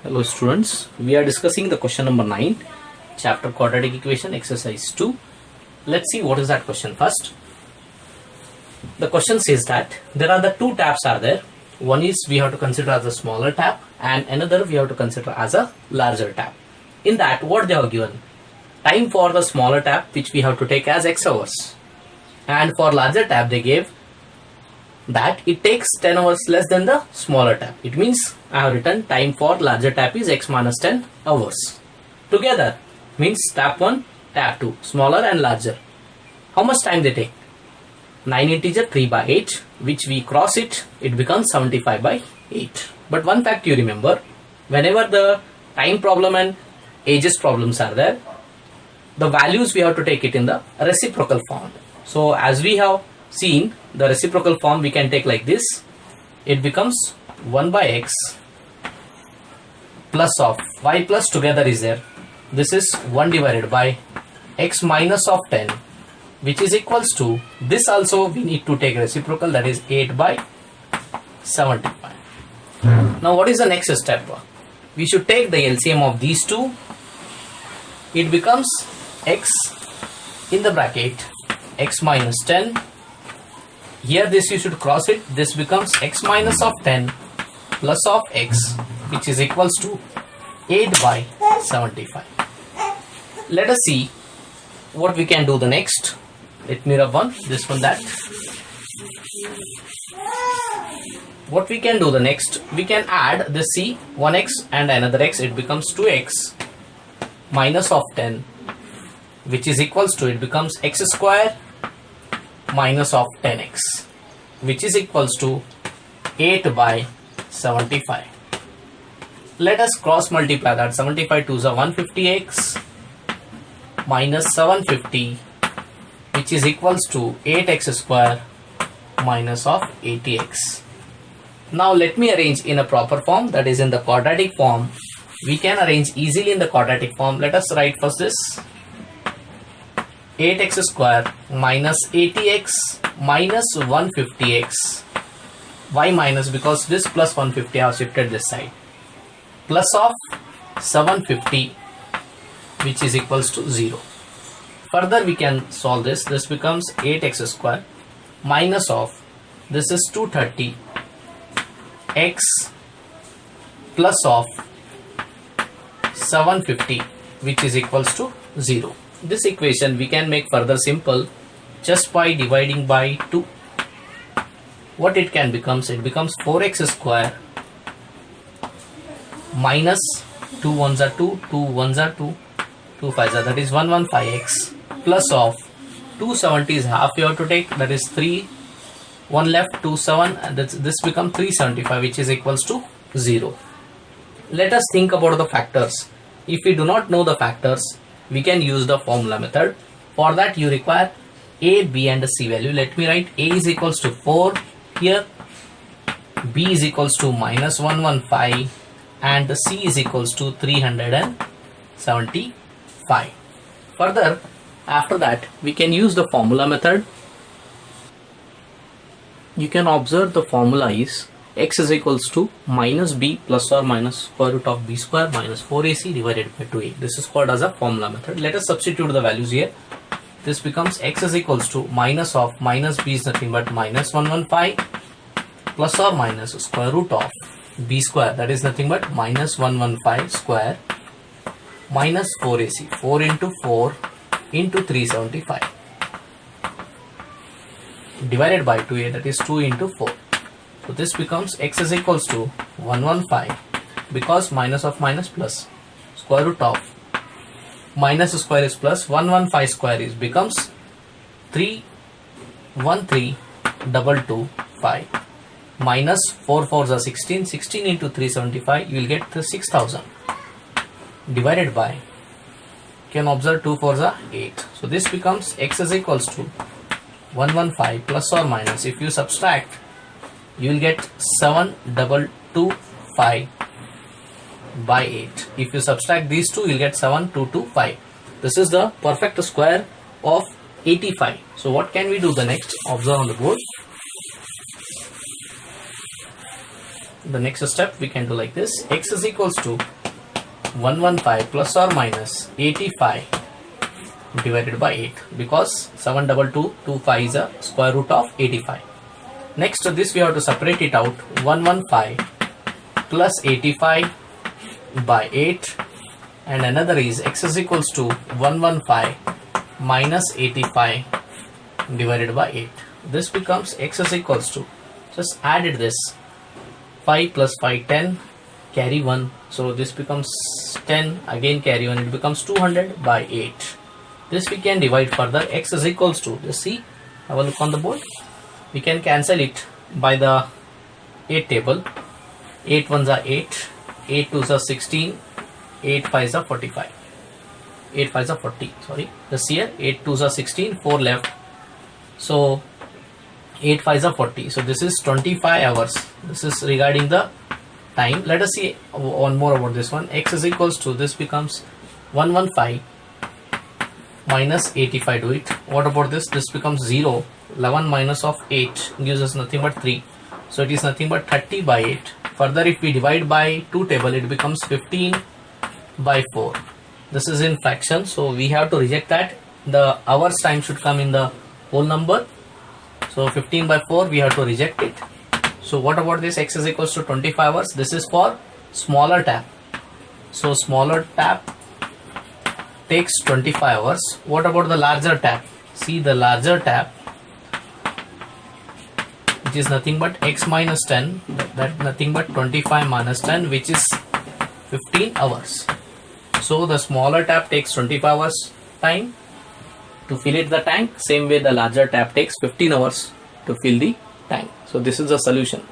Hello students, we are discussing the question number 9, chapter quadratic equation exercise 2. Let's see what is that question first. The question says that there are the two taps are there. One is we have to consider as a smaller tap and another we have to consider as a larger tap. In that what they have given? Time for the smaller tap which we have to take as x hours, and for larger tap they gave that it takes 10 hours less than the smaller tap. It means I have written time for larger tap is x minus 10 hours. Together means tap 1, tap 2, smaller and larger. How much time they take? 9 integer 3 by 8, which we cross it becomes 75 by 8. But one fact you remember, whenever the time problem and ages problems are there, the values we have to take it in the reciprocal form. So as we have seen, the reciprocal form we can take like this. It becomes 1 by x plus of y plus together is there. This is 1 divided by x minus of 10, which is equals to, this also we need to take reciprocal, that is 8 by 75. Now what is the next step? We should take the LCM of these two. It becomes x in the bracket x minus 10. Here this you should cross it. This becomes x minus of 10 plus of x, which is equals to 8 by 75. Let us see what we can do the next. Let me rub on this one, that. What we can do the next, we can add this c, 1x and another x. It becomes 2x minus of 10, which is equals to, it becomes x square minus of 10x, which is equals to 8 by 75. Let us cross multiply that. 75 to the 150x minus 750, which is equals to 8x square minus of 80x. Now let me arrange in a proper form, that is in the quadratic form. We can arrange easily in the quadratic form. Let us write first this 8x square minus 80x minus 150x, y minus, because this plus 150 I have shifted this side, plus of 750, which is equals to 0. Further we can solve this. This becomes 8x square minus of, this is 230 x plus of 750, which is equals to 0. This equation we can make further simple just by dividing by 2. What it can becomes? It becomes 4x square minus 2 1s are 2, 2 1s are 2, 2 5s are, that is 115x plus of 270 is half you have to take, that is 3, 1 left, 2 7, and this becomes 375, which is equals to 0. Let us think about the factors. If we do not know the factors, we can use the formula method. For that you require a, b and c value. Let me write a is equals to 4 here, b is equals to minus 115 and c is equals to 375. Further, after that we can use the formula method. You can observe the formula is x is equals to minus b plus or minus square root of b square minus 4ac divided by 2a. This is called as a formula method. Let us substitute the values here. This becomes x is equals to minus of minus b is nothing but minus 115 plus or minus square root of b square, that is nothing but minus 115 square minus 4ac, 4 into 4 into 375 divided by 2a, that is 2 into 4. So this becomes x is equals to 115, because minus of minus plus, square root of minus square is plus, 115 square is becomes 313,225 minus 4 4s are 16, 16 into 375 you will get 6000 divided by, you can observe 2 4s are 8. So this becomes x is equals to 115 plus or minus, if you subtract you will get 7225 by 8. If you subtract these two, you will get 7225. This is the perfect square of 85. So what can we do the next? Observe on the board. the next step we can do like this. X is equals to 115 plus or minus 85 divided by 8, because 72225 is a square root of 85. Next to this we have to separate it out. 115 plus 85 by 8, and another is x is equals to 115 minus 85 divided by 8. This becomes x is equals to, just added this, 5 plus 5 10, carry 1, so this becomes 10, again carry 1, it becomes 200 by 8. This we can divide further. X is equals to, just see, have a look on the board, we can cancel it by the 8 table. 8 ones are 8, 8 twos are 16, 8 fives are 45, 8 fives are 40, sorry, just here 8 twos are 16, 4 left, so 8 fives are 40, so this is 25 hours. This is regarding the time. Let us see one more about this one. X is equals to, this becomes 115 minus 85, do it. What about this? This becomes 0. 11 minus of 8 gives us nothing but 3, so it is nothing but 30 by 8. Further, if we divide by 2 table, it becomes 15 by 4. This is in fraction, so we have to reject that. The hours time should come in the whole number, so 15 by 4 we have to reject it. So what about this? X is equals to 25 hours. This is for smaller tap, so smaller tap takes 25 hours. What about the larger tap? See, the larger tap, which is nothing but x minus 10, that nothing but 25 minus 10, which is 15 hours. So the smaller tap takes 25 hours time to fill it the tank. Same way the larger tap takes 15 hours to fill the tank. So this is the solution.